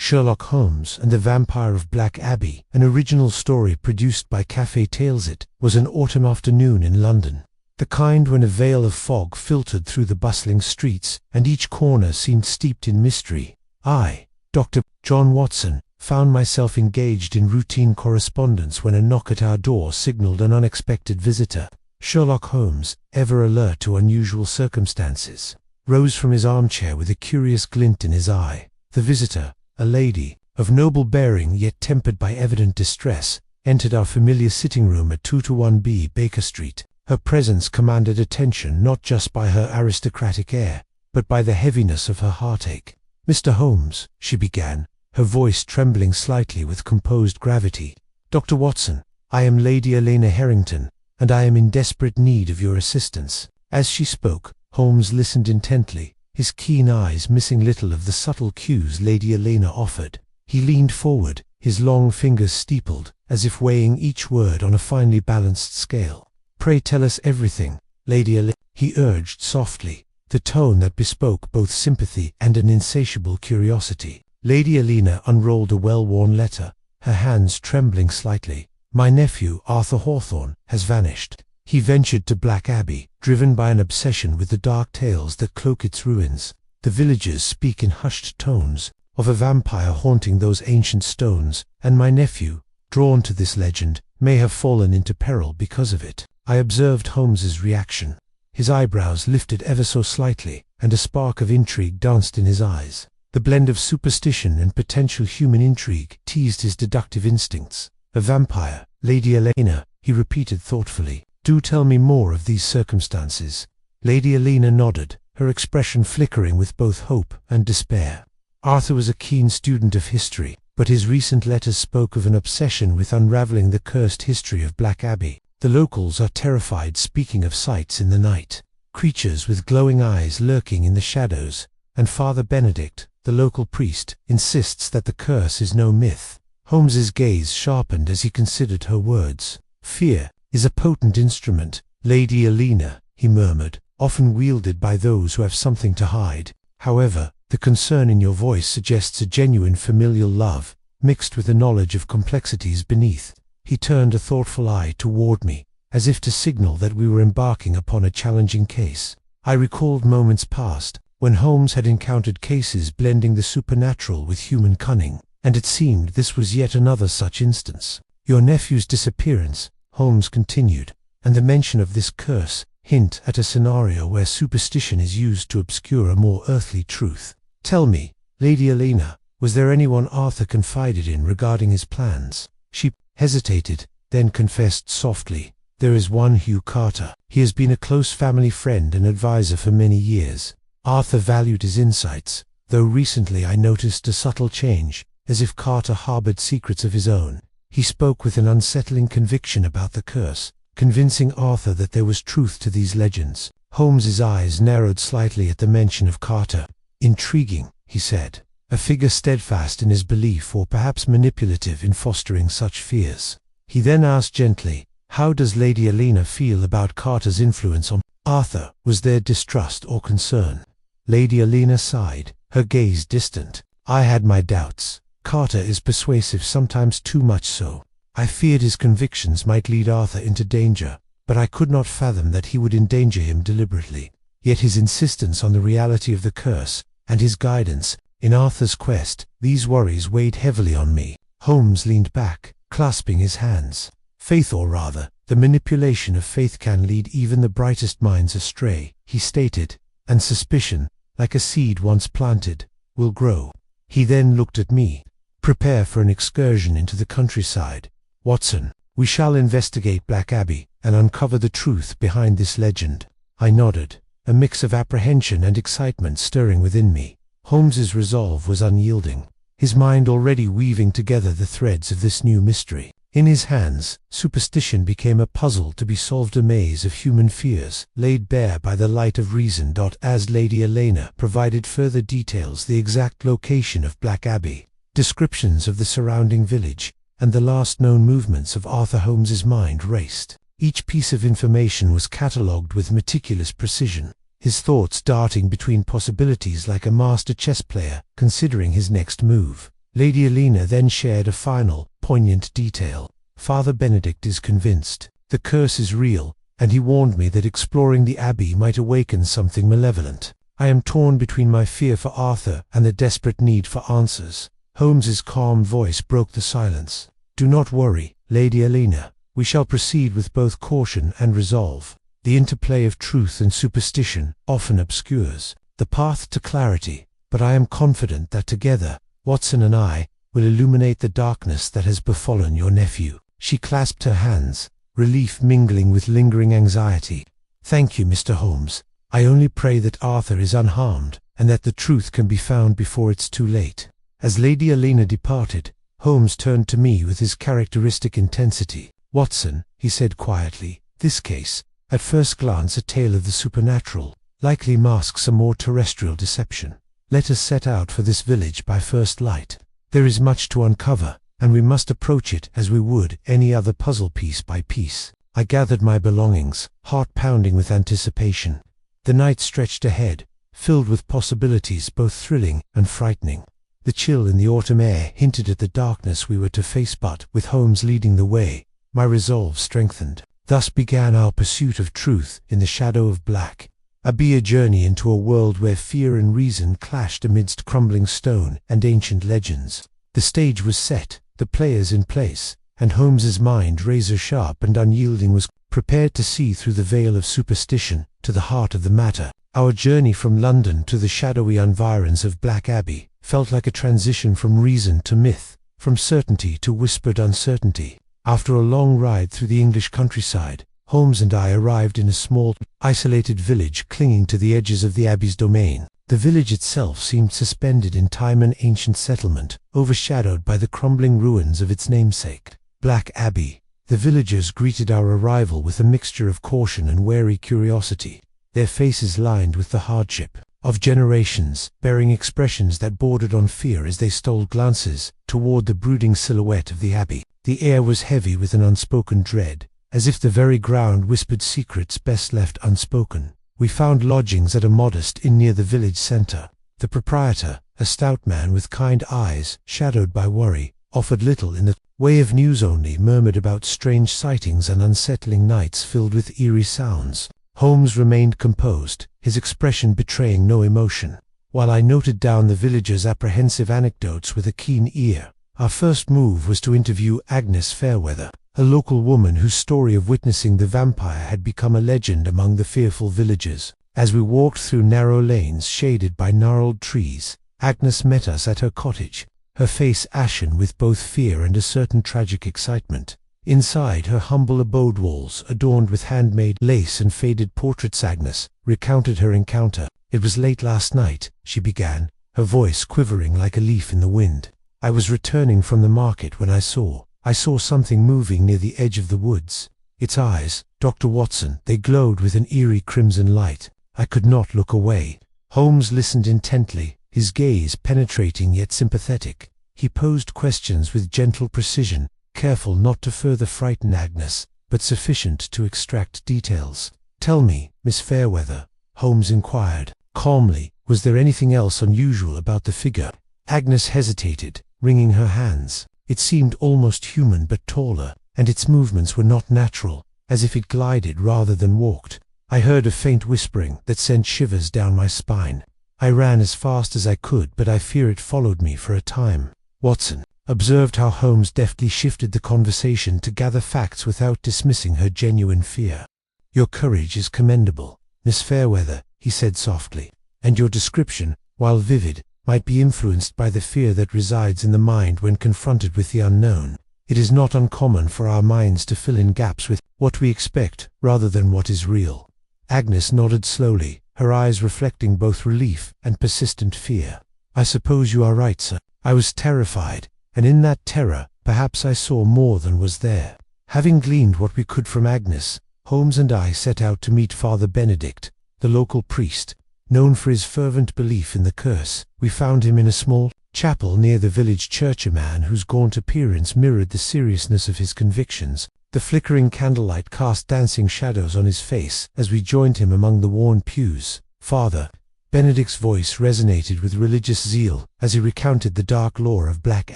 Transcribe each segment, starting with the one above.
Sherlock Holmes and the Vampire of Black Abbey, an original story produced by Cafe Tales. It was an autumn afternoon in London, the kind when a veil of fog filtered through the bustling streets, and each corner seemed steeped in mystery. I, Dr. John Watson, found myself engaged in routine correspondence when a knock at our door signaled an unexpected visitor. Sherlock Holmes, ever alert to unusual circumstances, rose from his armchair with a curious glint in his eye. The visitor, a lady, of noble bearing yet tempered by evident distress, entered our familiar sitting room at 221B Baker Street. Her presence commanded attention not just by her aristocratic air, but by the heaviness of her heartache. "Mr. Holmes," she began, her voice trembling slightly with composed gravity. "Dr. Watson, I am Lady Elena Harrington, and I am in desperate need of your assistance." As she spoke, Holmes listened intently, his keen eyes missing little of the subtle cues Lady Elena offered. He leaned forward, his long fingers steepled, as if weighing each word on a finely balanced scale. "Pray tell us everything, Lady Elena," he urged softly, the tone that bespoke both sympathy and an insatiable curiosity. Lady Elena unrolled a well-worn letter, her hands trembling slightly. "My nephew, Arthur Hawthorne, has vanished. He ventured to Black Abbey, driven by an obsession with the dark tales that cloak its ruins. The villagers speak in hushed tones of a vampire haunting those ancient stones, and my nephew, drawn to this legend, may have fallen into peril because of it." I observed Holmes's reaction. His eyebrows lifted ever so slightly, and a spark of intrigue danced in his eyes. The blend of superstition and potential human intrigue teased his deductive instincts. "A vampire, Lady Elena," he repeated thoughtfully. "Do tell me more of these circumstances." Lady Elena nodded, her expression flickering with both hope and despair. Arthur was a keen student of history, but his recent letters spoke of an obsession with unraveling the cursed history of Black Abbey. The locals are terrified speaking of sights in the night, creatures with glowing eyes lurking in the shadows, and Father Benedict, the local priest, insists that the curse is no myth. Holmes's gaze sharpened as he considered her words. "Fear is a potent instrument, Lady Elena," he murmured, "often wielded by those who have something to hide. However, the concern in your voice suggests a genuine familial love, mixed with a knowledge of complexities beneath." He turned a thoughtful eye toward me, as if to signal that we were embarking upon a challenging case. I recalled moments past, when Holmes had encountered cases blending the supernatural with human cunning, and it seemed this was yet another such instance. "Your nephew's disappearance," Holmes continued, "and the mention of this curse hint at a scenario where superstition is used to obscure a more earthly truth. Tell me, Lady Elena, was there anyone Arthur confided in regarding his plans?" She hesitated, then confessed softly, "There is one Hugh Carter. He has been a close family friend and advisor for many years. Arthur valued his insights, though recently I noticed a subtle change, as if Carter harbored secrets of his own. He spoke with an unsettling conviction about the curse, convincing Arthur that there was truth to these legends." Holmes's eyes narrowed slightly at the mention of Carter. "Intriguing," he said, "a figure steadfast in his belief or perhaps manipulative in fostering such fears." He then asked gently, "How does Lady Elena feel about Carter's influence on Arthur? Was there distrust or concern?" Lady Elena sighed, her gaze distant. "I had my doubts. Carter is persuasive, sometimes too much so. I feared his convictions might lead Arthur into danger, but I could not fathom that he would endanger him deliberately. Yet his insistence on the reality of the curse, and his guidance in Arthur's quest, these worries weighed heavily on me." Holmes leaned back, clasping his hands. "Faith, or rather, the manipulation of faith can lead even the brightest minds astray," he stated, "and suspicion, like a seed once planted, will grow." He then looked at me. "Prepare for an excursion into the countryside, Watson. We shall investigate Black Abbey and uncover the truth behind this legend." I nodded, a mix of apprehension and excitement stirring within me. Holmes's resolve was unyielding, his mind already weaving together the threads of this new mystery. In his hands, superstition became a puzzle to be solved, a maze of human fears, laid bare by the light of reason. As Lady Elena provided further details, the exact location of Black Abbey, descriptions of the surrounding village, and the last known movements of Arthur Holmes's mind raced. Each piece of information was catalogued with meticulous precision, his thoughts darting between possibilities like a master chess player considering his next move. Lady Alina then shared a final, poignant detail. Father Benedict is convinced the curse is real, and he warned me that exploring the abbey might awaken something malevolent. I am torn between my fear for Arthur and the desperate need for answers. Holmes's calm voice broke the silence. Do not worry, Lady Alina. We shall proceed with both caution and resolve. The interplay of truth and superstition often obscures the path to clarity, but I am confident that together, Watson and I will illuminate the darkness that has befallen your nephew. She clasped her hands, relief mingling with lingering anxiety. Thank you, Mr. Holmes. I only pray that Arthur is unharmed, and that the truth can be found before it's too late. As Lady Alina departed, Holmes turned to me with his characteristic intensity. Watson, he said quietly, this case, at first glance a tale of the supernatural, likely masks a more terrestrial deception. Let us set out for this village by first light. There is much to uncover, and we must approach it as we would any other puzzle piece by piece. I gathered my belongings, heart pounding with anticipation. The night stretched ahead, filled with possibilities both thrilling and frightening. The chill in the autumn air hinted at the darkness we were to face, but, with Holmes leading the way, my resolve strengthened. Thus began our pursuit of truth in the shadow of Black Abbey, a journey into a world where fear and reason clashed amidst crumbling stone and ancient legends. The stage was set, the players in place, and Holmes's mind, razor-sharp and unyielding, was prepared to see through the veil of superstition to the heart of the matter. Our journey from London to the shadowy environs of Black Abbey felt like a transition from reason to myth, from certainty to whispered uncertainty. After a long ride through the English countryside, Holmes and I arrived in a small, isolated village clinging to the edges of the Abbey's domain. The village itself seemed suspended in time and ancient settlement, overshadowed by the crumbling ruins of its namesake, Black Abbey. The villagers greeted our arrival with a mixture of caution and wary curiosity, their faces lined with the hardship of generations, bearing expressions that bordered on fear as they stole glances toward the brooding silhouette of the abbey. The air was heavy with an unspoken dread, as if the very ground whispered secrets best left unspoken. We found lodgings at a modest inn near the village centre. The proprietor, a stout man with kind eyes shadowed by worry, offered little in the way of news, only murmured about strange sightings and unsettling nights filled with eerie sounds. Holmes remained composed, his expression betraying no emotion, while I noted down the villagers' apprehensive anecdotes with a keen ear. Our first move was to interview Agnes Fairweather, a local woman whose story of witnessing the vampire had become a legend among the fearful villagers. As we walked through narrow lanes shaded by gnarled trees, Agnes met us at her cottage, her face ashen with both fear and a certain tragic excitement. Inside her humble abode, walls adorned with handmade lace and faded portraits, Agnes recounted her encounter. It was late last night, she began, her voice quivering like a leaf in the wind. I was returning from the market when I saw something moving near the edge of the woods. Its eyes, Dr. Watson, they glowed with an eerie crimson light. I could not look away. Holmes listened intently, his gaze penetrating yet sympathetic. He posed questions with gentle precision, careful not to further frighten Agnes, but sufficient to extract details. Tell me, Miss Fairweather, Holmes inquired calmly, was there anything else unusual about the figure? Agnes hesitated, wringing her hands. It seemed almost human but taller, and its movements were not natural, as if it glided rather than walked. I heard a faint whispering that sent shivers down my spine. I ran as fast as I could, but I fear it followed me for a time. Watson observed how Holmes deftly shifted the conversation to gather facts without dismissing her genuine fear. Your courage is commendable, Miss Fairweather, he said softly, and your description, while vivid, might be influenced by the fear that resides in the mind when confronted with the unknown. It is not uncommon for our minds to fill in gaps with what we expect rather than what is real. Agnes nodded slowly, her eyes reflecting both relief and persistent fear. I suppose you are right, sir. I was terrified, and in that terror, perhaps I saw more than was there. Having gleaned what we could from Agnes, Holmes and I set out to meet Father Benedict, the local priest. Known for his fervent belief in the curse, we found him in a small chapel near the village church, a man whose gaunt appearance mirrored the seriousness of his convictions. The flickering candlelight cast dancing shadows on his face as we joined him among the worn pews. Father, Benedict's voice resonated with religious zeal as he recounted the dark lore of Black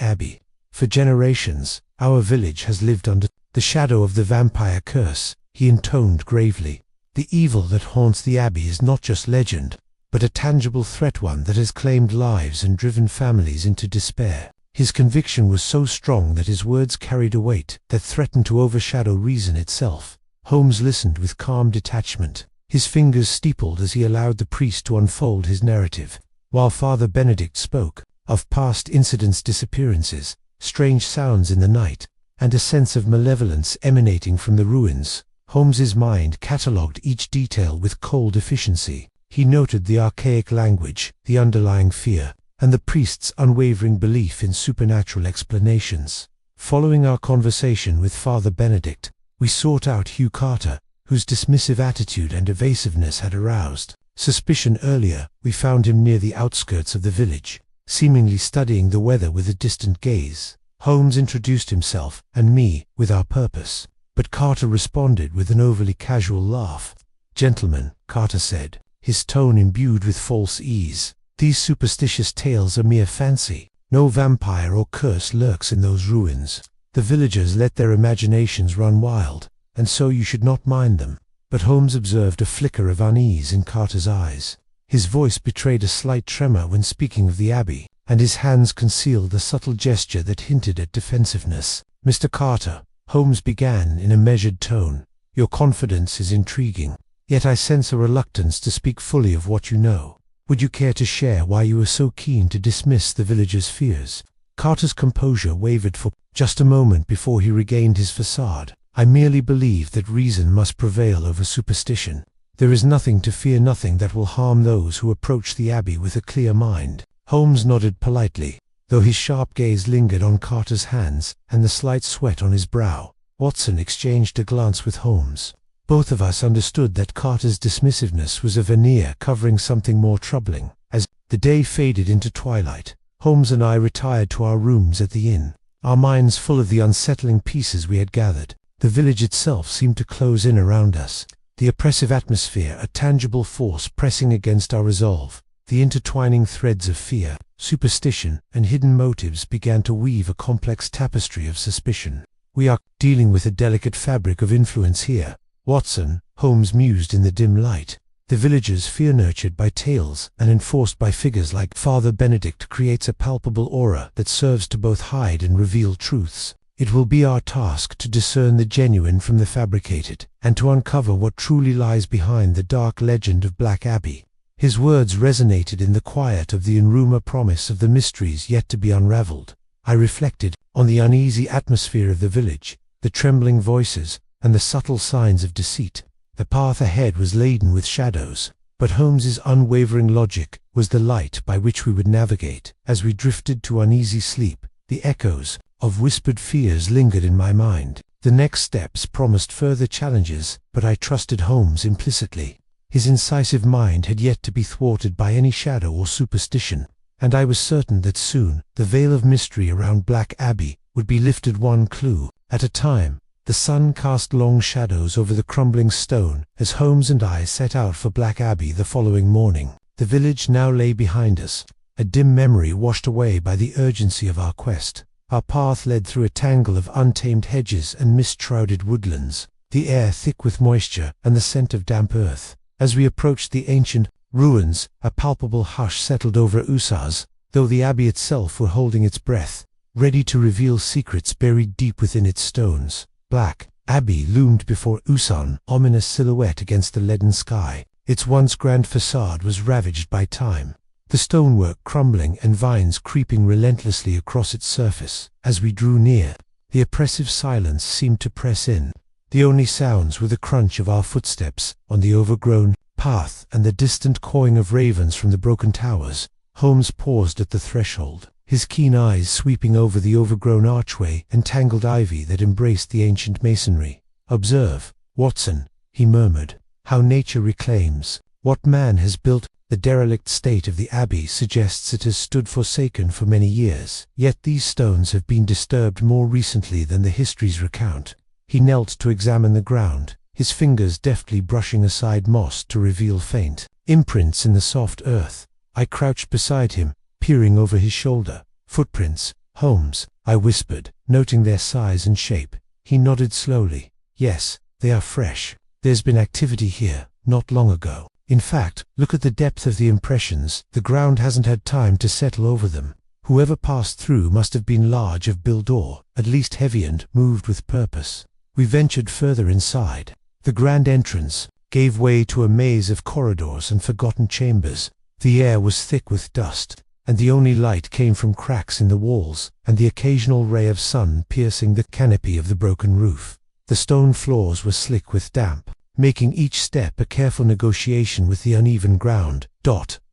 Abbey. For generations, our village has lived under the shadow of the vampire curse, he intoned gravely. The evil that haunts the abbey is not just legend, but a tangible threat, one that has claimed lives and driven families into despair. His conviction was so strong that his words carried a weight that threatened to overshadow reason itself. Holmes listened with calm detachment, his fingers steepled as he allowed the priest to unfold his narrative, while Father Benedict spoke of past incidents, disappearances, strange sounds in the night, and a sense of malevolence emanating from the ruins. Holmes's mind catalogued each detail with cold efficiency. He noted the archaic language, the underlying fear, and the priest's unwavering belief in supernatural explanations. Following our conversation with Father Benedict, we sought out Hugh Carter, whose dismissive attitude and evasiveness had aroused suspicion earlier. We found him near the outskirts of the village, seemingly studying the weather with a distant gaze. Holmes introduced himself and me with our purpose, but Carter responded with an overly casual laugh. "Gentlemen," Carter said, his tone imbued with false ease, "these superstitious tales are mere fancy. No vampire or curse lurks in those ruins. The villagers let their imaginations run wild, and so you should not mind them." But Holmes observed a flicker of unease in Carter's eyes. His voice betrayed a slight tremor when speaking of the abbey, and his hands concealed a subtle gesture that hinted at defensiveness. "Mr. Carter," Holmes began in a measured tone, "your confidence is intriguing, yet I sense a reluctance to speak fully of what you know. Would you care to share why you were so keen to dismiss the villagers' fears?" Carter's composure wavered for just a moment before he regained his facade. "I merely believe that reason must prevail over superstition. There is nothing to fear, nothing that will harm those who approach the abbey with a clear mind." Holmes nodded politely, though his sharp gaze lingered on Carter's hands and the slight sweat on his brow. Watson exchanged a glance with Holmes. Both of us understood that Carter's dismissiveness was a veneer covering something more troubling. As the day faded into twilight, Holmes and I retired to our rooms at the inn, our minds full of the unsettling pieces we had gathered. The village itself seemed to close in around us, the oppressive atmosphere a tangible force pressing against our resolve. The intertwining threads of fear, superstition, and hidden motives began to weave a complex tapestry of suspicion. "We are dealing with a delicate fabric of influence here, Watson," Holmes mused in the dim light. "The villagers' fear, nurtured by tales and enforced by figures like Father Benedict, creates a palpable aura that serves to both hide and reveal truths. It will be our task to discern the genuine from the fabricated, and to uncover what truly lies behind the dark legend of Black Abbey." His words resonated in the quiet of the in-room, a promise of the mysteries yet to be unraveled. I reflected on the uneasy atmosphere of the village, the trembling voices, and the subtle signs of deceit. The path ahead was laden with shadows, but Holmes's unwavering logic was the light by which we would navigate. As we drifted to uneasy sleep, the echoes of whispered fears lingered in my mind. The next steps promised further challenges, but I trusted Holmes implicitly. His incisive mind had yet to be thwarted by any shadow or superstition, and I was certain that soon the veil of mystery around Black Abbey would be lifted, one clue at a time. The sun cast long shadows over the crumbling stone as Holmes and I set out for Black Abbey the following morning. The village now lay behind us, a dim memory washed away by the urgency of our quest. Our path led through a tangle of untamed hedges and mist-shrouded woodlands, the air thick with moisture and the scent of damp earth. As we approached the ancient ruins, a palpable hush settled over Usaz, though the abbey itself were holding its breath, ready to reveal secrets buried deep within its stones. Black Abbey loomed before Usan, ominous silhouette against the leaden sky. Its once grand facade was ravaged by time, the stonework crumbling and vines creeping relentlessly across its surface. As we drew near, the oppressive silence seemed to press in. The only sounds were the crunch of our footsteps on the overgrown path and the distant cawing of ravens from the broken towers. Holmes paused at the threshold, his keen eyes sweeping over the overgrown archway and tangled ivy that embraced the ancient masonry. "Observe, Watson," he murmured, "how nature reclaims what man has built. The derelict state of the abbey suggests it has stood forsaken for many years, yet these stones have been disturbed more recently than the histories recount." He knelt to examine the ground, his fingers deftly brushing aside moss to reveal faint Imprints in the soft earth. I crouched beside him, peering over his shoulder. Footprints, Holmes, I whispered, noting their size and shape. He nodded slowly. Yes, they are fresh. There's been activity here, not long ago. In fact, look at the depth of the impressions. The ground hasn't had time to settle over them. Whoever passed through must have been large of build or, at least heavy and moved with purpose. We ventured further inside. The grand entrance gave way to a maze of corridors and forgotten chambers. The air was thick with dust, and the only light came from cracks in the walls and the occasional ray of sun piercing the canopy of the broken roof. The stone floors were slick with damp, making each step a careful negotiation with the uneven ground.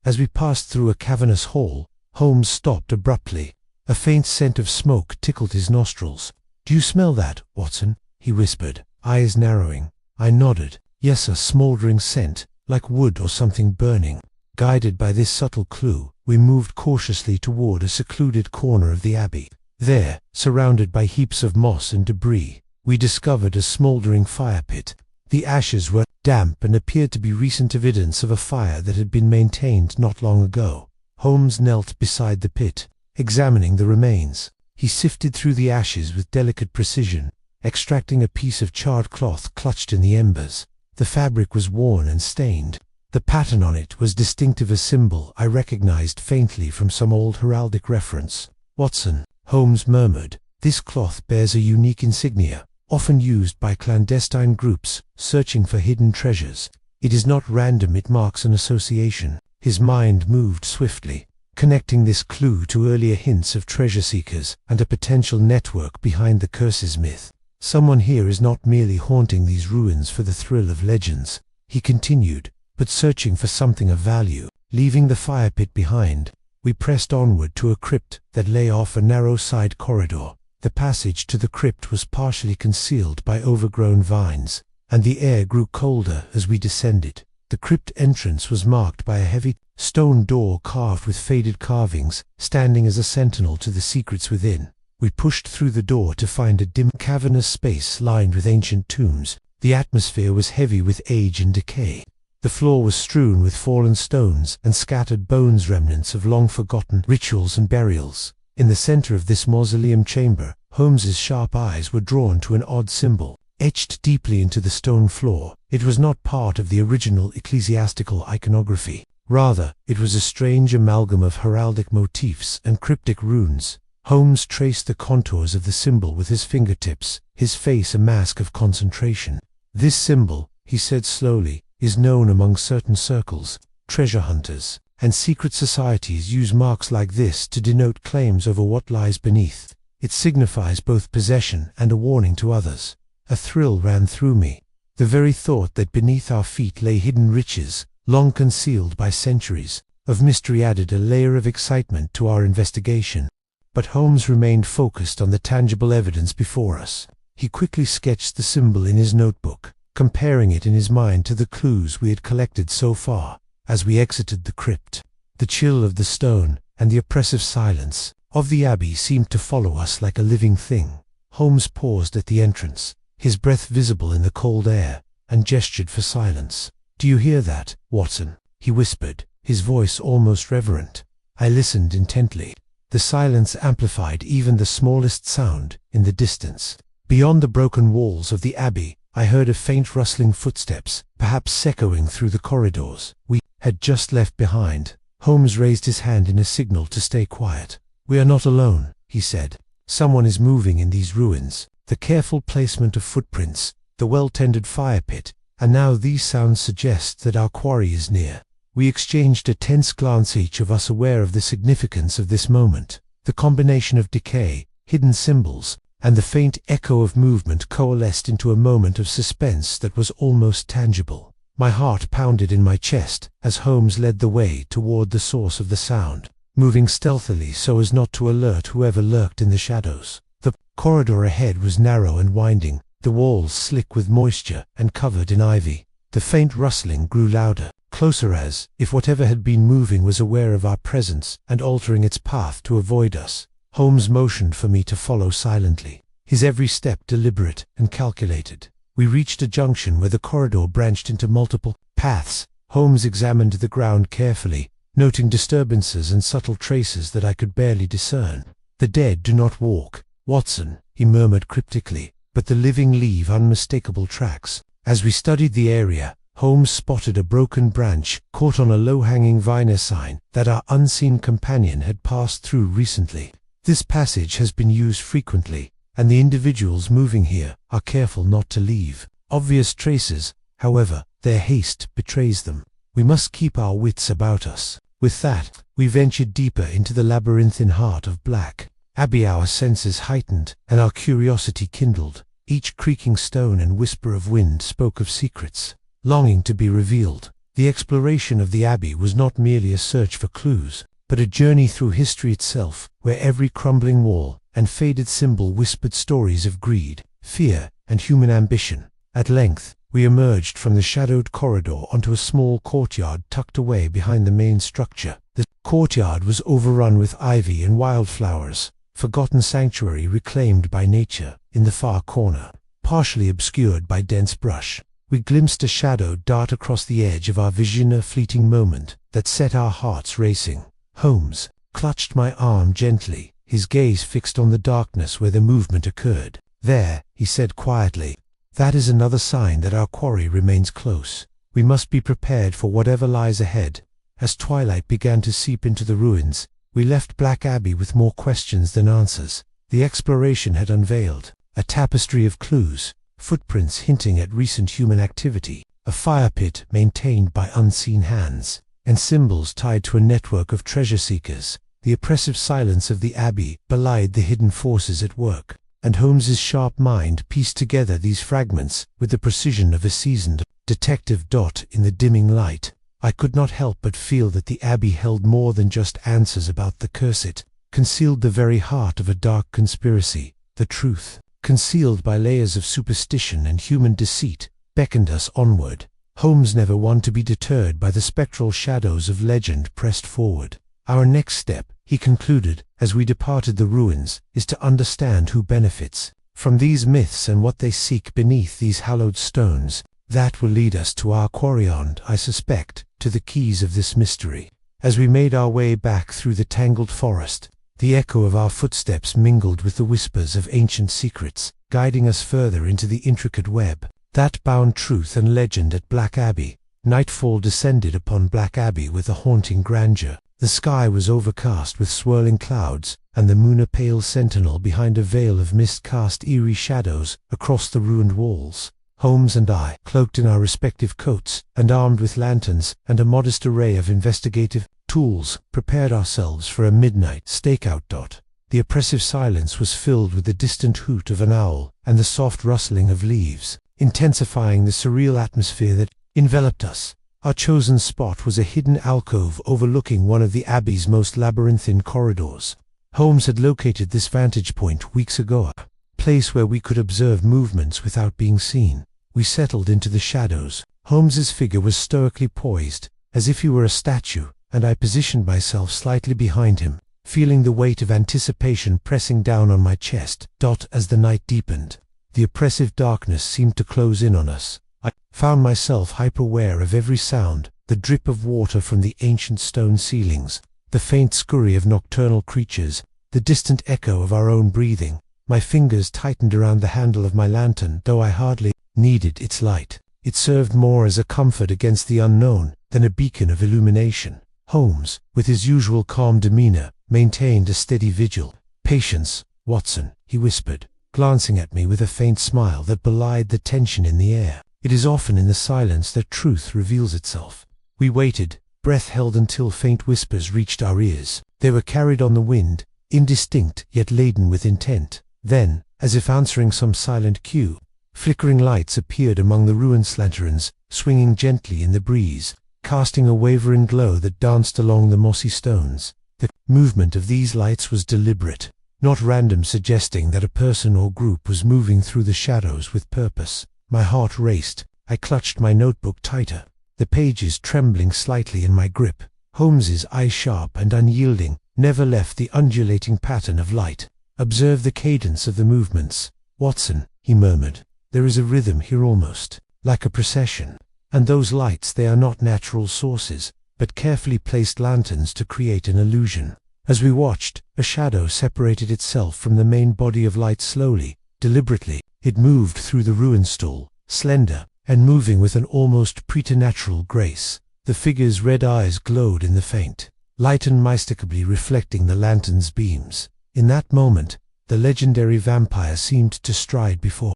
As we passed through a cavernous hall, Holmes stopped abruptly. A faint scent of smoke tickled his nostrils. "Do you smell that, Watson?" he whispered, eyes narrowing. I nodded. Yes, a smouldering scent, like wood or something burning. Guided by this subtle clue, we moved cautiously toward a secluded corner of the abbey. There, surrounded by heaps of moss and debris, we discovered a smouldering fire pit. The ashes were damp and appeared to be recent evidence of a fire that had been maintained not long ago. Holmes knelt beside the pit, examining the remains. He sifted through the ashes with delicate precision, extracting a piece of charred cloth clutched in the embers. The fabric was worn and stained. The pattern on it was distinctive, a symbol I recognized faintly from some old heraldic reference. "Watson," Holmes murmured, "this cloth bears a unique insignia, often used by clandestine groups searching for hidden treasures. It is not random, it marks an association." His mind moved swiftly, connecting this clue to earlier hints of treasure seekers and a potential network behind the curses myth. "Someone here is not merely haunting these ruins for the thrill of legends," he continued, "but searching for something of value." Leaving the fire pit behind, we pressed onward to a crypt that lay off a narrow side corridor. The passage to the crypt was partially concealed by overgrown vines, and the air grew colder as we descended. The crypt entrance was marked by a heavy stone door carved with faded carvings, standing as a sentinel to the secrets within. We pushed through the door to find a dim, cavernous space lined with ancient tombs. The atmosphere was heavy with age and decay. The floor was strewn with fallen stones and scattered bones, remnants of long-forgotten rituals and burials. In the center of this mausoleum chamber, Holmes's sharp eyes were drawn to an odd symbol, etched deeply into the stone floor. It was not part of the original ecclesiastical iconography. Rather, it was a strange amalgam of heraldic motifs and cryptic runes. Holmes traced the contours of the symbol with his fingertips, his face a mask of concentration. "This symbol," he said slowly, "is known among certain circles. Treasure hunters and secret societies use marks like this to denote claims over what lies beneath. It signifies both possession and a warning to others." A thrill ran through me. The very thought that beneath our feet lay hidden riches, long concealed by centuries of mystery, added a layer of excitement to our investigation. But Holmes remained focused on the tangible evidence before us. He quickly sketched the symbol in his notebook, comparing it in his mind to the clues we had collected so far. As we exited the crypt, the chill of the stone and the oppressive silence of the abbey seemed to follow us like a living thing. Holmes paused at the entrance, his breath visible in the cold air, and gestured for silence. "Do you hear that, Watson?" he whispered, his voice almost reverent. I listened intently. The silence amplified even the smallest sound in the distance. Beyond the broken walls of the abbey, I heard a faint rustling footsteps, perhaps echoing through the corridors we had just left behind. Holmes raised his hand in a signal to stay quiet. "We are not alone," he said. "Someone is moving in these ruins." The careful placement of footprints, the well-tended fire pit, and now these sounds suggest that our quarry is near. We exchanged a tense glance, each of us aware of the significance of this moment. The combination of decay, hidden symbols, and the faint echo of movement coalesced into a moment of suspense that was almost tangible. My heart pounded in my chest as Holmes led the way toward the source of the sound, moving stealthily so as not to alert whoever lurked in the shadows. The corridor ahead was narrow and winding, the walls slick with moisture and covered in ivy. The faint rustling grew louder, closer, as if whatever had been moving was aware of our presence and altering its path to avoid us. Holmes motioned for me to follow silently, his every step deliberate and calculated. We reached a junction where the corridor branched into multiple paths. Holmes examined the ground carefully, noting disturbances and subtle traces that I could barely discern. "The dead do not walk, Watson," he murmured cryptically, "but the living leave unmistakable tracks." As we studied the area, Holmes spotted a broken branch caught on a low-hanging vine sign that our unseen companion had passed through recently. "This passage has been used frequently, and the individuals moving here are careful not to leave obvious traces. However, their haste betrays them. We must keep our wits about us." With that, we ventured deeper into the labyrinthine heart of Black Abbey. Our senses heightened, and our curiosity kindled. Each creaking stone and whisper of wind spoke of secrets longing to be revealed. The exploration of the Abbey was not merely a search for clues, but a journey through history itself, where every crumbling wall and faded symbol whispered stories of greed, fear, and human ambition. At length, we emerged from the shadowed corridor onto a small courtyard tucked away behind the main structure. The courtyard was overrun with ivy and wildflowers, forgotten sanctuary reclaimed by nature. In the far corner, partially obscured by dense brush, we glimpsed a shadow dart across the edge of our vision, a fleeting moment that set our hearts racing. Holmes clutched my arm gently, his gaze fixed on the darkness where the movement occurred. "There," he said quietly, "that is another sign that our quarry remains close. We must be prepared for whatever lies ahead." As twilight began to seep into the ruins, we left Black Abbey with more questions than answers. The exploration had unveiled a tapestry of clues, footprints hinting at recent human activity, a fire pit maintained by unseen hands, and symbols tied to a network of treasure seekers. The oppressive silence of the Abbey belied the hidden forces at work, and Holmes's sharp mind pieced together these fragments with the precision of a seasoned detective. In the dimming light, I could not help but feel that the Abbey held more than just answers about the curse. It concealed the very heart of a dark conspiracy. The truth, concealed by layers of superstition and human deceit, beckoned us onward. Holmes, never one to be deterred by the spectral shadows of legend, pressed forward. "Our next step," he concluded, as we departed the ruins, "is to understand who benefits from these myths and what they seek beneath these hallowed stones. That will lead us to our quarry and, I suspect, to the keys of this mystery." As we made our way back through the tangled forest, the echo of our footsteps mingled with the whispers of ancient secrets, guiding us further into the intricate web that bound truth and legend at Black Abbey. Nightfall descended upon Black Abbey with a haunting grandeur. The sky was overcast with swirling clouds, and the moon, a pale sentinel behind a veil of mist, cast eerie shadows across the ruined walls. Holmes and I, cloaked in our respective coats and armed with lanterns and a modest array of investigative tools, prepared ourselves for a midnight stakeout. The oppressive silence was filled with the distant hoot of an owl and the soft rustling of leaves, intensifying the surreal atmosphere that enveloped us. Our chosen spot was a hidden alcove overlooking one of the Abbey's most labyrinthine corridors. Holmes had located this vantage point weeks ago, a place where we could observe movements without being seen. We settled into the shadows. Holmes's figure was stoically poised, as if he were a statue, and I positioned myself slightly behind him, feeling the weight of anticipation pressing down on my chest. As the night deepened, the oppressive darkness seemed to close in on us. I found myself hyper-aware of every sound: the drip of water from the ancient stone ceilings, the faint scurry of nocturnal creatures, the distant echo of our own breathing. My fingers tightened around the handle of my lantern, though I hardly needed its light. It served more as a comfort against the unknown than a beacon of illumination. Holmes, with his usual calm demeanor, maintained a steady vigil. "Patience, Watson," he whispered, glancing at me with a faint smile that belied the tension in the air. "It is often in the silence that truth reveals itself." We waited, breath held, until faint whispers reached our ears. They were carried on the wind, indistinct yet laden with intent. Then, as if answering some silent cue, flickering lights appeared among the ruined lanterns, swinging gently in the breeze, casting a wavering glow that danced along the mossy stones. The movement of these lights was deliberate, not random, suggesting that a person or group was moving through the shadows with purpose. My heart raced. I clutched my notebook tighter, the pages trembling slightly in my grip. Holmes's eyes, sharp and unyielding, never left the undulating pattern of light. "Observe the cadence of the movements, Watson," he murmured. "There is a rhythm here, almost like a procession. And those lights, they are not natural sources, but carefully placed lanterns to create an illusion. As we watched, a shadow separated itself from the main body of light slowly, deliberately. It moved through the ruin stall, slender, and moving with an almost preternatural grace. The figure's red eyes glowed in the faint light, unmistakably reflecting the lantern's beams. In that moment, the legendary vampire seemed to stride before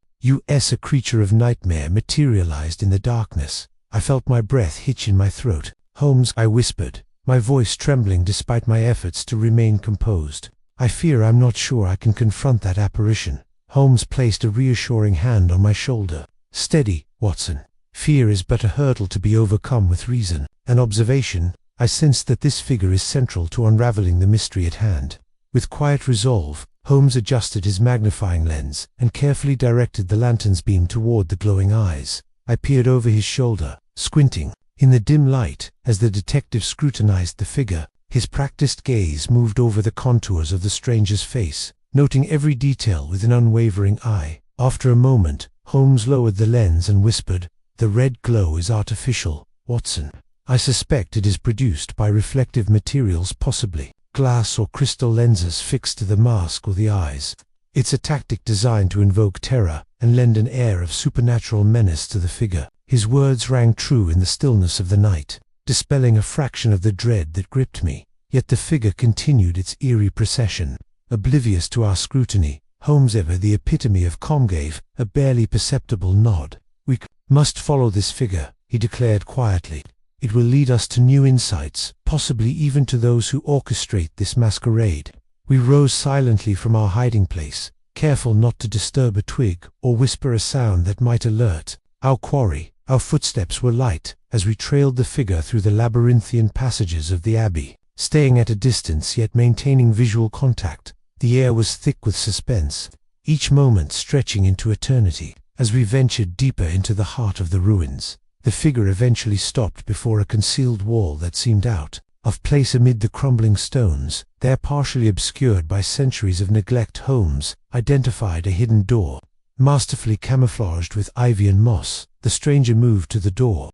us. A creature of nightmare materialized in the darkness. I felt my breath hitch in my throat. "Holmes," I whispered, my voice trembling despite my efforts to remain composed. "I fear I'm not sure I can confront that apparition." Holmes placed a reassuring hand on my shoulder. "Steady, Watson. Fear is but a hurdle to be overcome with reason and observation." I sensed that this figure is central to unraveling the mystery at hand. With quiet resolve, Holmes adjusted his magnifying lens and carefully directed the lantern's beam toward the glowing eyes. I peered over his shoulder, squinting. In the dim light, as the detective scrutinized the figure, his practiced gaze moved over the contours of the stranger's face, noting every detail with an unwavering eye. After a moment, Holmes lowered the lens and whispered, "The red glow is artificial, Watson. I suspect it is produced by reflective materials, possibly glass or crystal lenses fixed to the mask or the eyes. It's a tactic designed to invoke terror and lend an air of supernatural menace to the figure." His words rang true in the stillness of the night, dispelling a fraction of the dread that gripped me. Yet the figure continued its eerie procession, oblivious to our scrutiny. Holmes, ever the epitome of calm, gave a barely perceptible nod. "We must follow this figure," he declared quietly. "It will lead us to new insights, possibly even to those who orchestrate this masquerade." We rose silently from our hiding place, careful not to disturb a twig or whisper a sound that might alert our quarry. Our footsteps were light as we trailed the figure through the labyrinthian passages of the abbey, staying at a distance yet maintaining visual contact. The air was thick with suspense, each moment stretching into eternity. As we ventured deeper into the heart of the ruins, the figure eventually stopped before a concealed wall that seemed out of place amid the crumbling stones, there partially obscured by centuries of neglect. Holmes identified a hidden door, masterfully camouflaged with ivy and moss. The stranger moved to the door.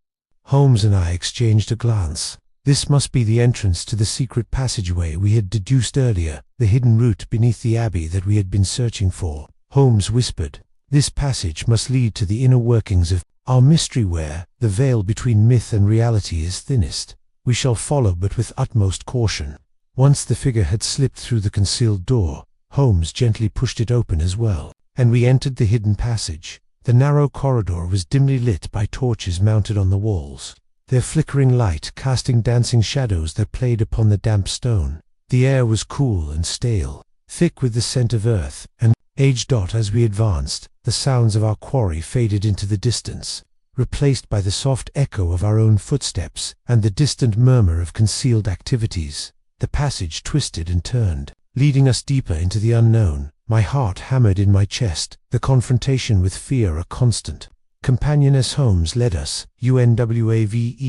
Holmes and I exchanged a glance. This must be the entrance to the secret passageway we had deduced earlier, the hidden route beneath the abbey that we had been searching for. Holmes whispered, "This passage must lead to the inner workings of our mystery, where the veil between myth and reality is thinnest. We shall follow, but with utmost caution." Once the figure had slipped through the concealed door, Holmes gently pushed it open as well, and we entered the hidden passage. The narrow corridor was dimly lit by torches mounted on the walls, their flickering light casting dancing shadows that played upon the damp stone. The air was cool and stale, thick with the scent of earth and age. As we advanced, the sounds of our quarry faded into the distance, replaced by the soft echo of our own footsteps and the distant murmur of concealed activities. The passage twisted and turned, leading us deeper into the unknown. My heart hammered in my chest, the confrontation with fear a constant companion as Holmes led us, unwaveringly.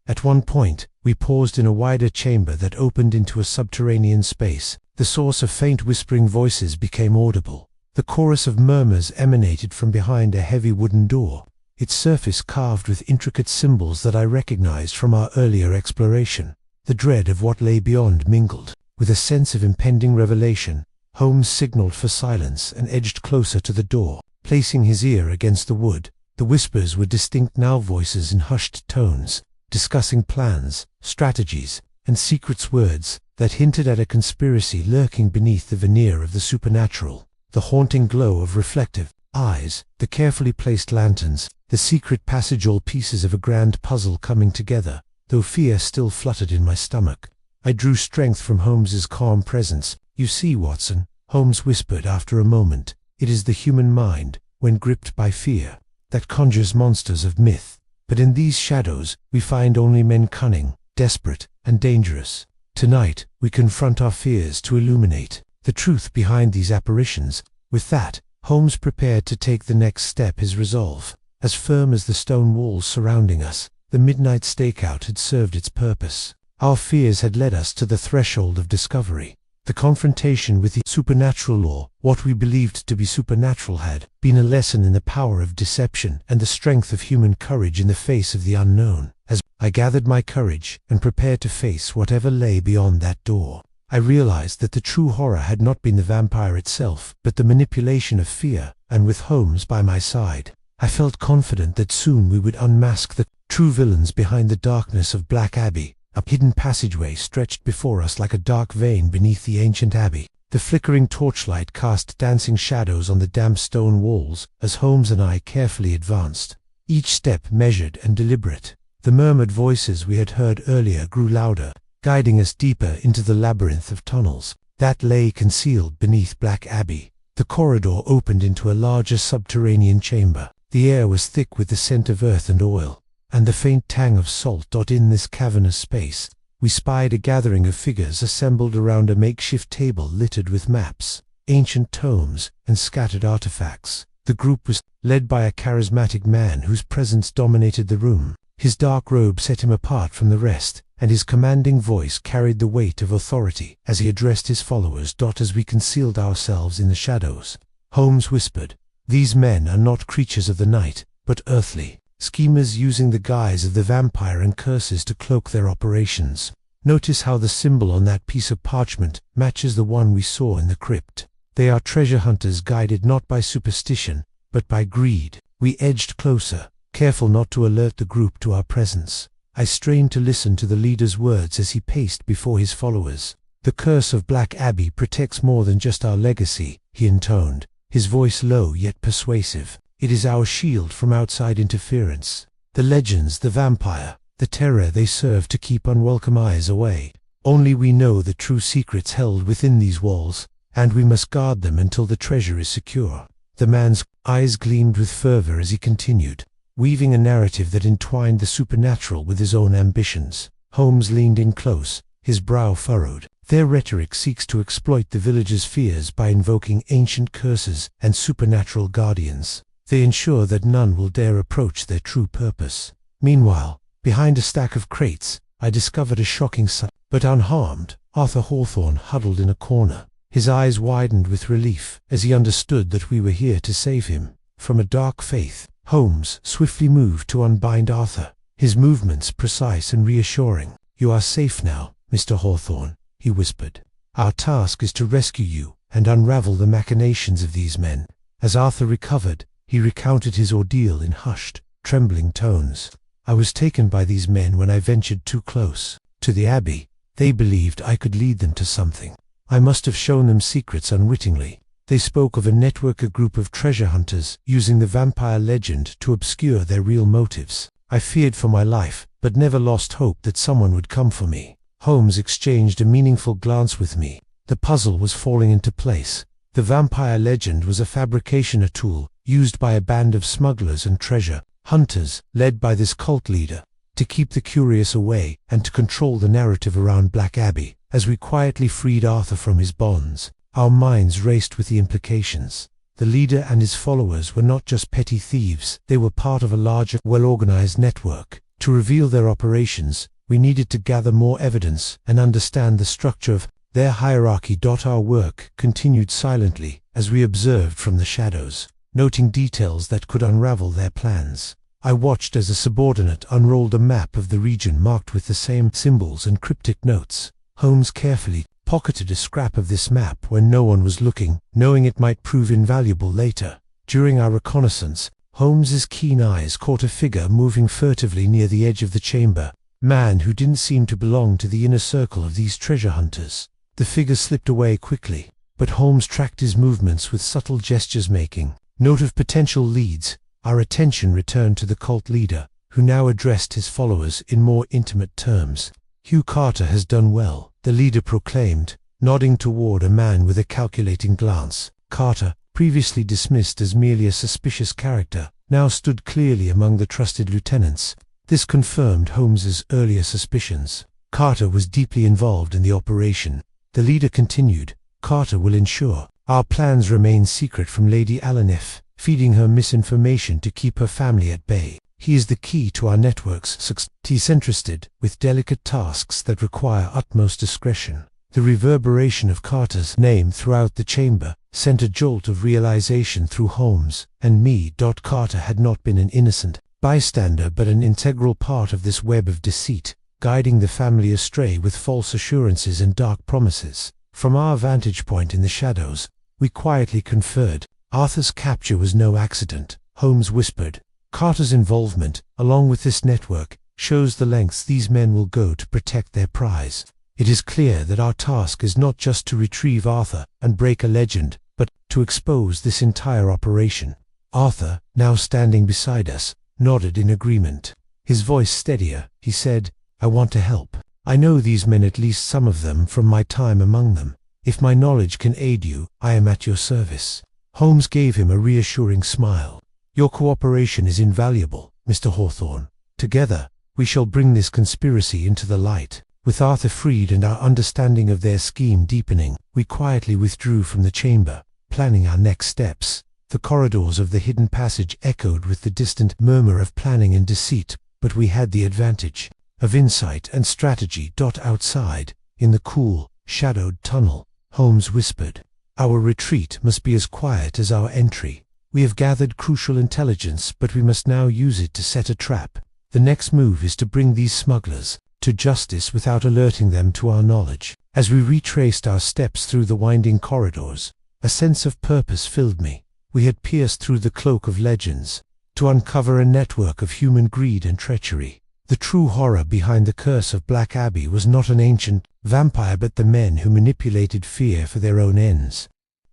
At one point, we paused in a wider chamber that opened into a subterranean space. The source of faint whispering voices became audible. The chorus of murmurs emanated from behind a heavy wooden door, its surface carved with intricate symbols that I recognized from our earlier exploration. The dread of what lay beyond mingled with a sense of impending revelation. Holmes signaled for silence and edged closer to the door, placing his ear against the wood. The whispers were distinct now, voices in hushed tones, discussing plans, strategies, and secrets, words that hinted at a conspiracy lurking beneath the veneer of the supernatural. The haunting glow of reflective eyes, the carefully placed lanterns, the secret passage, all pieces of a grand puzzle coming together. Though fear still fluttered in my stomach, I drew strength from Holmes's calm presence. "You see, Watson," Holmes whispered after a moment, "it is the human mind, when gripped by fear, that conjures monsters of myth. But in these shadows, we find only men cunning, desperate, and dangerous. Tonight, we confront our fears to illuminate the truth behind these apparitions." With that, Holmes prepared to take the next step, his resolve as firm as the stone walls surrounding us. The midnight stakeout had served its purpose. Our fears had led us to the threshold of discovery. The confrontation with the supernatural or what we believed to be supernatural had been a lesson in the power of deception and the strength of human courage in the face of the unknown. As I gathered my courage and prepared to face whatever lay beyond that door, I realized that the true horror had not been the vampire itself, but the manipulation of fear, and with Holmes by my side, I felt confident that soon we would unmask the true villains behind the darkness of Black Abbey. A hidden passageway stretched before us like a dark vein beneath the ancient abbey. The flickering torchlight cast dancing shadows on the damp stone walls as Holmes and I carefully advanced, each step measured and deliberate. The murmured voices we had heard earlier grew louder, guiding us deeper into the labyrinth of tunnels that lay concealed beneath Black Abbey. The corridor opened into a larger subterranean chamber. The air was thick with the scent of earth and oil, and the faint tang of salt. In this cavernous space, we spied a gathering of figures assembled around a makeshift table littered with maps, ancient tomes, and scattered artifacts. The group was led by a charismatic man whose presence dominated the room. His dark robe set him apart from the rest, and his commanding voice carried the weight of authority as he addressed his followers. As we concealed ourselves in the shadows, Holmes whispered, "These men are not creatures of the night, but earthly schemers using the guise of the vampire and curses to cloak their operations. Notice how the symbol on that piece of parchment matches the one we saw in the crypt. They are treasure hunters guided not by superstition, but by greed." We edged closer, careful not to alert the group to our presence. I strained to listen to the leader's words as he paced before his followers. "The curse of Black Abbey protects more than just our legacy," he intoned, his voice low yet persuasive. "It is our shield from outside interference. The legends, the vampire, the terror they serve to keep unwelcome eyes away. Only we know the true secrets held within these walls, and we must guard them until the treasure is secure." The man's eyes gleamed with fervor as he continued, weaving a narrative that entwined the supernatural with his own ambitions. Holmes leaned in close, his brow furrowed. "Their rhetoric seeks to exploit the villagers' fears by invoking ancient curses and supernatural guardians. They ensure that none will dare approach their true purpose." Meanwhile, behind a stack of crates, I discovered a shocking sight. But unharmed, Arthur Hawthorne huddled in a corner. His eyes widened with relief as he understood that we were here to save him from a dark faith. Holmes swiftly moved to unbind Arthur, his movements precise and reassuring. "You are safe now, Mr. Hawthorne," he whispered. "Our task is to rescue you and unravel the machinations of these men." As Arthur recovered, he recounted his ordeal in hushed, trembling tones. "I was taken by these men when I ventured too close to the Abbey. They believed I could lead them to something. I must have shown them secrets unwittingly. They spoke of a group of treasure hunters using the vampire legend to obscure their real motives. I feared for my life, but never lost hope that someone would come for me." Holmes exchanged a meaningful glance with me. The puzzle was falling into place. The vampire legend was a fabrication tool used by a band of smugglers and treasure hunters, led by this cult leader, to keep the curious away and to control the narrative around Black Abbey. As we quietly freed Arthur from his bonds, our minds raced with the implications. The leader and his followers were not just petty thieves, they were part of a larger, well-organized network. To reveal their operations, we needed to gather more evidence and understand the structure of their hierarchy. Our work continued silently as we observed from the shadows, noting details that could unravel their plans. I watched as a subordinate unrolled a map of the region marked with the same symbols and cryptic notes. Holmes carefully pocketed a scrap of this map when no one was looking, knowing it might prove invaluable later. During our reconnaissance, Holmes's keen eyes caught a figure moving furtively near the edge of the chamber, a man who didn't seem to belong to the inner circle of these treasure hunters. The figure slipped away quickly, but Holmes tracked his movements with subtle gestures, making note of potential leads. Our attention returned to the cult leader, who now addressed his followers in more intimate terms. "Hugh Carter has done well," the leader proclaimed, nodding toward a man with a calculating glance. Carter, previously dismissed as merely a suspicious character, now stood clearly among the trusted lieutenants. This confirmed Holmes's earlier suspicions. Carter was deeply involved in the operation. The leader continued, "Carter will ensure our plans remain secret from Lady Alanef, feeding her misinformation to keep her family at bay. He is the key to our network's success. He's entrusted with delicate tasks that require utmost discretion." The reverberation of Carter's name throughout the chamber sent a jolt of realization through Holmes and me. Carter had not been an innocent bystander but an integral part of this web of deceit, guiding the family astray with false assurances and dark promises. From our vantage point in the shadows, we quietly conferred. Arthur's capture was no accident, Holmes whispered. Carter's involvement, along with this network, shows the lengths these men will go to protect their prize. It is clear that our task is not just to retrieve Arthur and break a legend, but to expose this entire operation. Arthur, now standing beside us, nodded in agreement. His voice steadier, he said, "I want to help. I know these men, at least some of them, from my time among them. If my knowledge can aid you, I am at your service." Holmes gave him a reassuring smile. "Your cooperation is invaluable, Mr. Hawthorne. Together, we shall bring this conspiracy into the light." With Arthur freed and our understanding of their scheme deepening, we quietly withdrew from the chamber, planning our next steps. The corridors of the hidden passage echoed with the distant murmur of planning and deceit, but we had the advantage of insight and strategy. Outside, in the cool, shadowed tunnel, Holmes whispered, "Our retreat must be as quiet as our entry. We have gathered crucial intelligence, but we must now use it to set a trap. The next move is to bring these smugglers to justice without alerting them to our knowledge." As we retraced our steps through the winding corridors, a sense of purpose filled me. We had pierced through the cloak of legends to uncover a network of human greed and treachery. The true horror behind the curse of Black Abbey was not an ancient vampire but the men who manipulated fear for their own ends.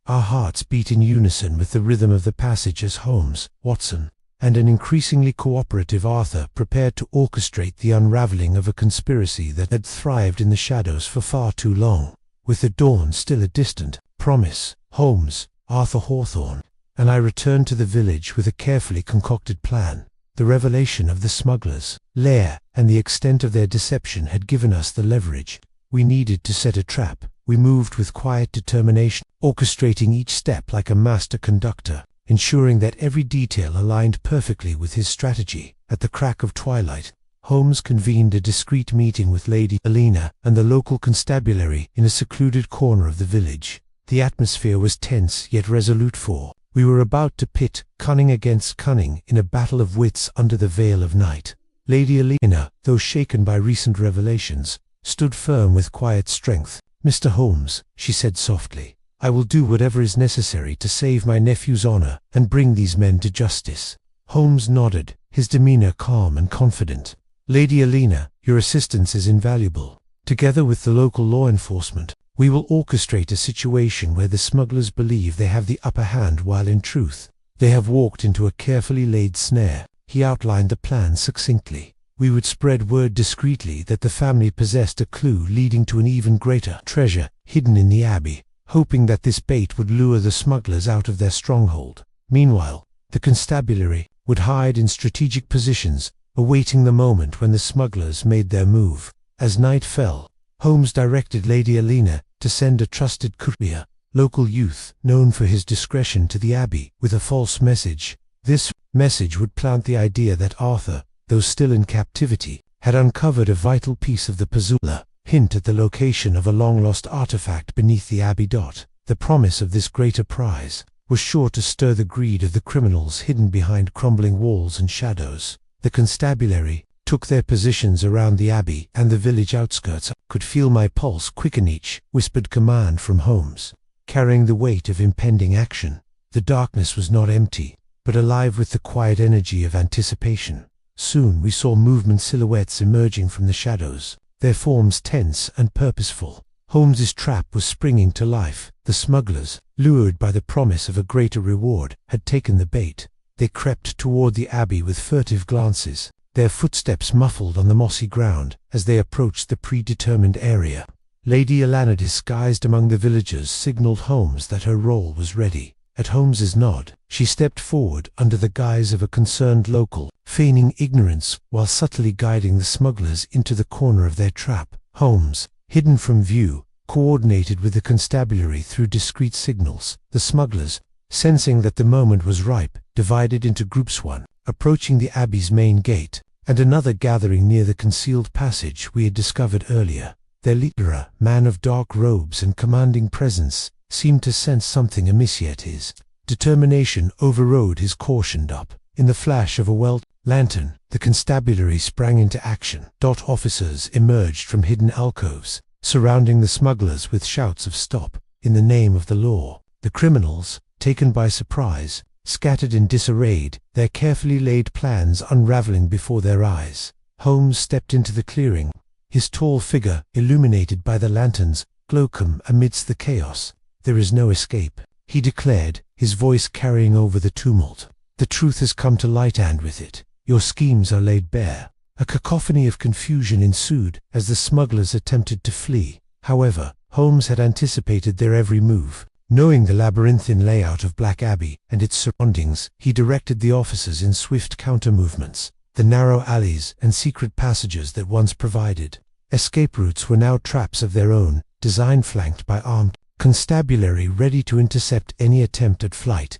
Our hearts beat in unison with the rhythm of the passage as Holmes, Watson, and an increasingly cooperative Arthur prepared to orchestrate the unraveling of a conspiracy that had thrived in the shadows for far too long. With the dawn still a distant promise, Holmes, Arthur Hawthorne, and I returned to the village with a carefully concocted plan. The revelation of the smugglers' lair and the extent of their deception had given us the leverage we needed to set a trap. We moved with quiet determination, orchestrating each step like a master conductor, ensuring that every detail aligned perfectly with his strategy. At the crack of twilight, Holmes convened a discreet meeting with Lady Elena and the local constabulary in a secluded corner of the village. The atmosphere was tense yet resolute, for we were about to pit cunning against cunning in a battle of wits under the veil of night. Lady Elena, though shaken by recent revelations, stood firm with quiet strength. "Mr. Holmes," she said softly, "I will do whatever is necessary to save my nephew's honor and bring these men to justice." Holmes nodded, his demeanor calm and confident. "Lady Elena, your assistance is invaluable. Together with the local law enforcement, we will orchestrate a situation where the smugglers believe they have the upper hand while in truth they have walked into a carefully laid snare." He outlined the plan succinctly. We would spread word discreetly that the family possessed a clue leading to an even greater treasure hidden in the abbey, hoping that this bait would lure the smugglers out of their stronghold. Meanwhile, the constabulary would hide in strategic positions, awaiting the moment when the smugglers made their move. As night fell, Holmes directed Lady Elena to send a trusted courier, local youth known for his discretion, to the abbey with a false message. This message would plant the idea that Arthur, though still in captivity, had uncovered a vital piece of the puzzle, hint at the location of a long-lost artifact beneath the abbey. The promise of this greater prize was sure to stir the greed of the criminals hidden behind crumbling walls and shadows. The constabulary took their positions around the abbey and the village outskirts. "I could feel my pulse quicken," each whispered command from Holmes, carrying the weight of impending action. The darkness was not empty, but alive with the quiet energy of anticipation. Soon we saw movement silhouettes emerging from the shadows, their forms tense and purposeful. Holmes's trap was springing to life. The smugglers, lured by the promise of a greater reward, had taken the bait. They crept toward the abbey with furtive glances, their footsteps muffled on the mossy ground as they approached the predetermined area. Lady Elena, disguised among the villagers, signaled Holmes that her role was ready. At Holmes's nod, she stepped forward under the guise of a concerned local, feigning ignorance while subtly guiding the smugglers into the corner of their trap. Holmes, hidden from view, coordinated with the constabulary through discreet signals. The smugglers, sensing that the moment was ripe, divided into groups, one approaching the abbey's main gate, and another gathering near the concealed passage we had discovered earlier. Their leader, man of dark robes and commanding presence, seemed to sense something amiss, yet his determination overrode his caution. Up in the flash of a lantern, the constabulary sprang into action. Officers emerged from hidden alcoves, surrounding the smugglers with shouts of "Stop, in the name of the law!" The criminals, taken by surprise, scattered in disarray, their carefully laid plans unraveling before their eyes. Holmes stepped into the clearing, his tall figure illuminated by the lanterns, glowing amidst the chaos. "There is no escape," he declared, his voice carrying over the tumult. "The truth has come to light, and with it, your schemes are laid bare." A cacophony of confusion ensued as the smugglers attempted to flee. However, Holmes had anticipated their every move. Knowing the labyrinthine layout of Black Abbey and its surroundings, he directed the officers in swift counter-movements. The narrow alleys and secret passages that once provided escape routes were now traps of their own, designed flanked by armed constabulary ready to intercept any attempt at flight.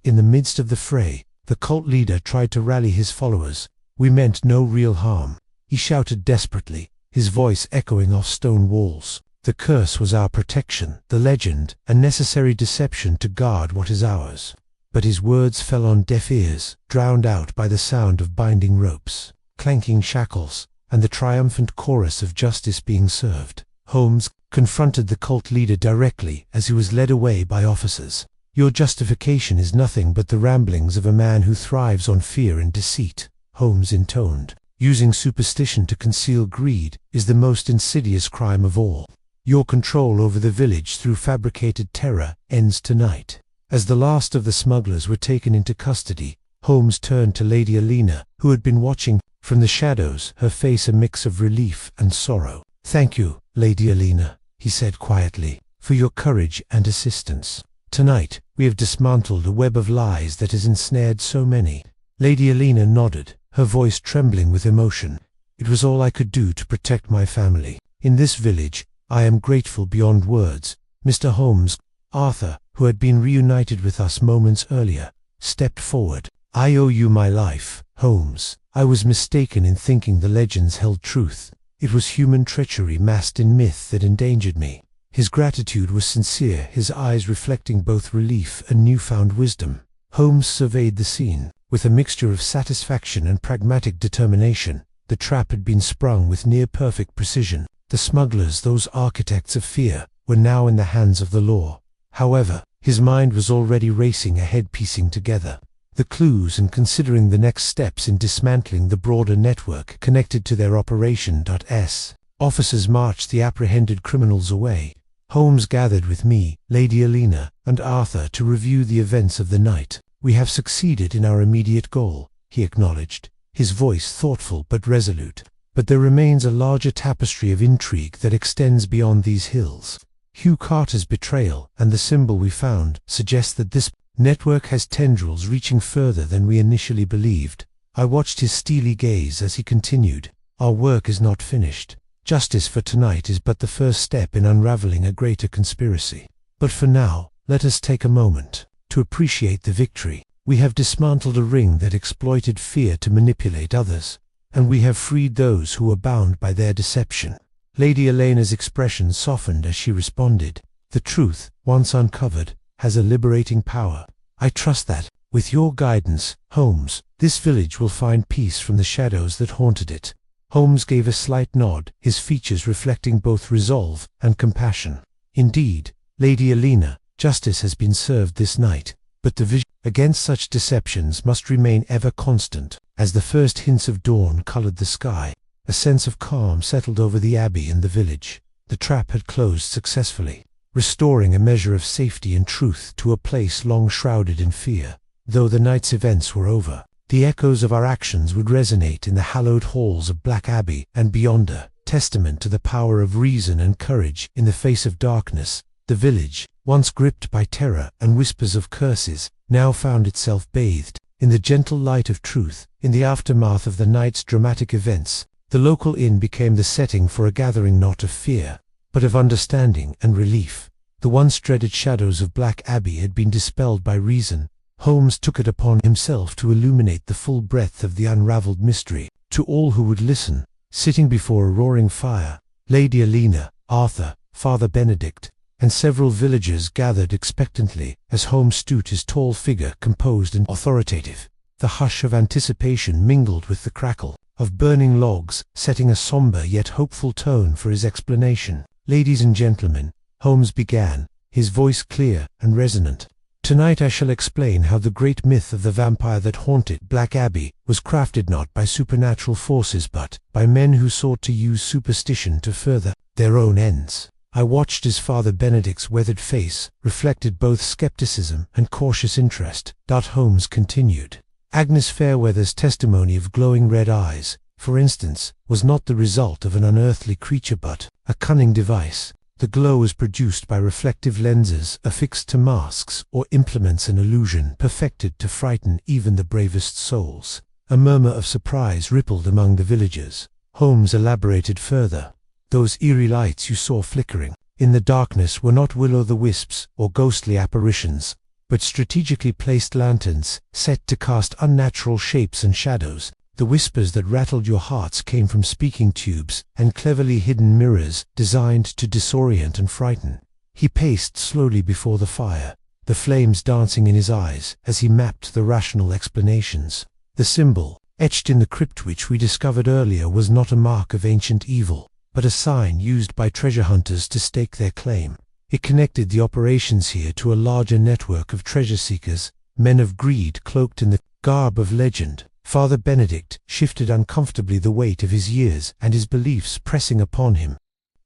In the midst of the fray, the cult leader tried to rally his followers. "We meant no real harm," he shouted desperately, his voice echoing off stone walls. "The curse was our protection, the legend, a necessary deception to guard what is ours." But his words fell on deaf ears, drowned out by the sound of binding ropes, clanking shackles, and the triumphant chorus of justice being served. Holmes confronted the cult leader directly as he was led away by officers. "Your justification is nothing but the ramblings of a man who thrives on fear and deceit," Holmes intoned. "Using superstition to conceal greed is the most insidious crime of all. Your control over the village through fabricated terror ends tonight." As the last of the smugglers were taken into custody, Holmes turned to Lady Alina, who had been watching from the shadows, her face a mix of relief and sorrow. "Thank you, Lady Alina," he said quietly, "for your courage and assistance. Tonight, we have dismantled a web of lies that has ensnared so many." Lady Alina nodded, her voice trembling with emotion. "It was all I could do to protect my family. In this village, I am grateful beyond words." Mr. Holmes, Arthur, who had been reunited with us moments earlier, stepped forward. "I owe you my life, Holmes. I was mistaken in thinking the legends held truth. It was human treachery masked in myth that endangered me." His gratitude was sincere, his eyes reflecting both relief and newfound wisdom. Holmes surveyed the scene. With a mixture of satisfaction and pragmatic determination, the trap had been sprung with near-perfect precision. The smugglers, those architects of fear, were now in the hands of the law. However, his mind was already racing ahead, piecing together the clues and considering the next steps in dismantling the broader network connected to their operation. Officers marched the apprehended criminals away. Holmes gathered with me, Lady Alina, and Arthur to review the events of the night. "We have succeeded in our immediate goal," he acknowledged, his voice thoughtful but resolute. "But there remains a larger tapestry of intrigue that extends beyond these hills. Hugh Carter's betrayal and the symbol we found suggest that this network has tendrils reaching further than we initially believed." I watched his steely gaze as he continued, "Our work is not finished. Justice for tonight is but the first step in unraveling a greater conspiracy. But for now, let us take a moment to appreciate the victory. We have dismantled a ring that exploited fear to manipulate others, and we have freed those who were bound by their deception." Lady Elena's expression softened as she responded, "The truth, once uncovered, has a liberating power. I trust that, with your guidance, Holmes, this village will find peace from the shadows that haunted it." Holmes gave a slight nod, his features reflecting both resolve and compassion. "Indeed, Lady Alina, justice has been served this night, but the vigil against such deceptions must remain ever constant." As the first hints of dawn colored the sky, a sense of calm settled over the abbey and the village. The trap had closed successfully, restoring a measure of safety and truth to a place long shrouded in fear. Though the night's events were over, the echoes of our actions would resonate in the hallowed halls of Black Abbey and beyond, a testament to the power of reason and courage in the face of darkness. The village, once gripped by terror and whispers of curses, now found itself bathed in the gentle light of truth. In the aftermath of the night's dramatic events, the local inn became the setting for a gathering not of fear, but of understanding and relief. The once dreaded shadows of Black Abbey had been dispelled by reason. Holmes took it upon himself to illuminate the full breadth of the unraveled mystery to all who would listen. Sitting before a roaring fire, Lady Alina, Arthur, Father Benedict, and several villagers gathered expectantly as Holmes stood, his tall figure composed and authoritative. The hush of anticipation mingled with the crackle of burning logs, setting a somber yet hopeful tone for his explanation. "Ladies and gentlemen," Holmes began, his voice clear and resonant, "tonight I shall explain how the great myth of the vampire that haunted Black Abbey was crafted not by supernatural forces but by men who sought to use superstition to further their own ends." I watched as Father Benedict's weathered face reflected both skepticism and cautious interest. Holmes continued. Agnes Fairweather's testimony of glowing red eyes, for instance, was not the result of an unearthly creature but a cunning device. The glow was produced by reflective lenses affixed to masks or implements, an illusion perfected to frighten even the bravest souls. A murmur of surprise rippled among the villagers. Holmes elaborated further. "Those eerie lights you saw flickering in the darkness were not will-o'-the-wisps or ghostly apparitions, but strategically placed lanterns set to cast unnatural shapes and shadows. The whispers that rattled your hearts came from speaking tubes and cleverly hidden mirrors designed to disorient and frighten." He paced slowly before the fire, the flames dancing in his eyes as he mapped the rational explanations. "The symbol, etched in the crypt which we discovered earlier, was not a mark of ancient evil, but a sign used by treasure hunters to stake their claim. It connected the operations here to a larger network of treasure seekers, men of greed cloaked in the garb of legend." Father Benedict shifted uncomfortably, the weight of his years and his beliefs pressing upon him.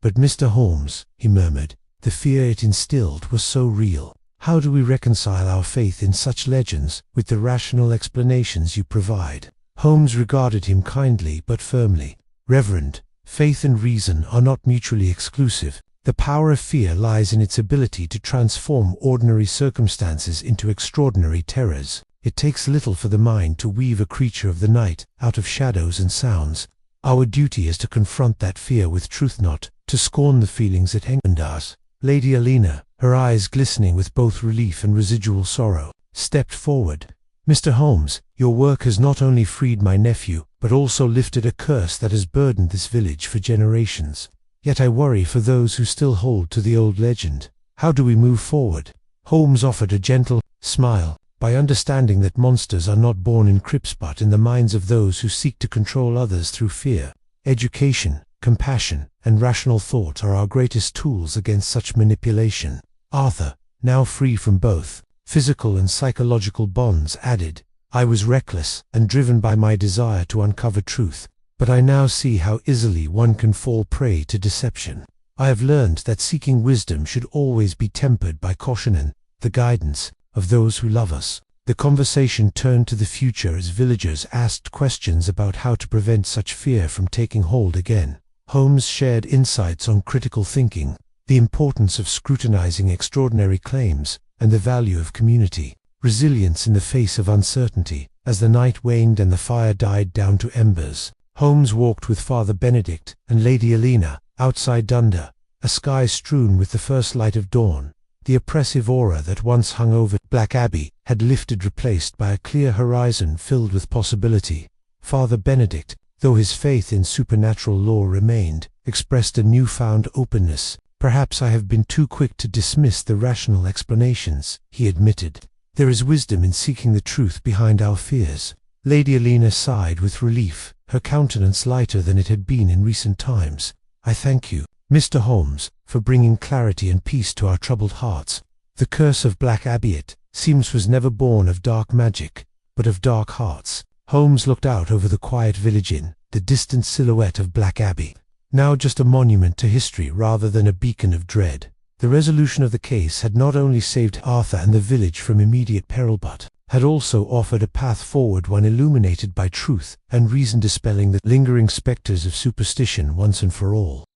"But Mr. Holmes," he murmured, "the fear it instilled was so real. How do we reconcile our faith in such legends with the rational explanations you provide?" Holmes regarded him kindly but firmly. "Reverend, faith and reason are not mutually exclusive. The power of fear lies in its ability to transform ordinary circumstances into extraordinary terrors. It takes little for the mind to weave a creature of the night out of shadows and sounds. Our duty is to confront that fear with truth, not to scorn the feelings it engendered us." Lady Alina, her eyes glistening with both relief and residual sorrow, stepped forward. "Mr. Holmes, your work has not only freed my nephew, but also lifted a curse that has burdened this village for generations. Yet I worry for those who still hold to the old legend. How do we move forward?" Holmes offered a gentle smile. "By understanding that monsters are not born in crypts but in the minds of those who seek to control others through fear. Education, compassion, and rational thought are our greatest tools against such manipulation." Arthur, now free from both physical and psychological bonds, added, "I was reckless and driven by my desire to uncover truth, but I now see how easily one can fall prey to deception. I have learned that seeking wisdom should always be tempered by caution and the guidance of those who love us." The conversation turned to the future as villagers asked questions about how to prevent such fear from taking hold again. Holmes shared insights on critical thinking, the importance of scrutinizing extraordinary claims, and the value of community resilience in the face of uncertainty. As the night waned and the fire died down to embers, Holmes walked with Father Benedict and Lady Alina outside under a sky strewn with the first light of dawn. The oppressive aura that once hung over Black Abbey had lifted, replaced by a clear horizon filled with possibility. Father Benedict, though his faith in supernatural lore remained, expressed a newfound openness. "Perhaps I have been too quick to dismiss the rational explanations," he admitted. "There is wisdom in seeking the truth behind our fears." Lady Alina sighed with relief, her countenance lighter than it had been in recent times. "I thank you, Mr. Holmes, for bringing clarity and peace to our troubled hearts. The curse of Black Abbey, it seems, was never born of dark magic, but of dark hearts." Holmes looked out over the quiet village inn, the distant silhouette of Black Abbey, now just a monument to history rather than a beacon of dread. The resolution of the case had not only saved Arthur and the village from immediate peril but had also offered a path forward, one illuminated by truth and reason, dispelling the lingering specters of superstition once and for all.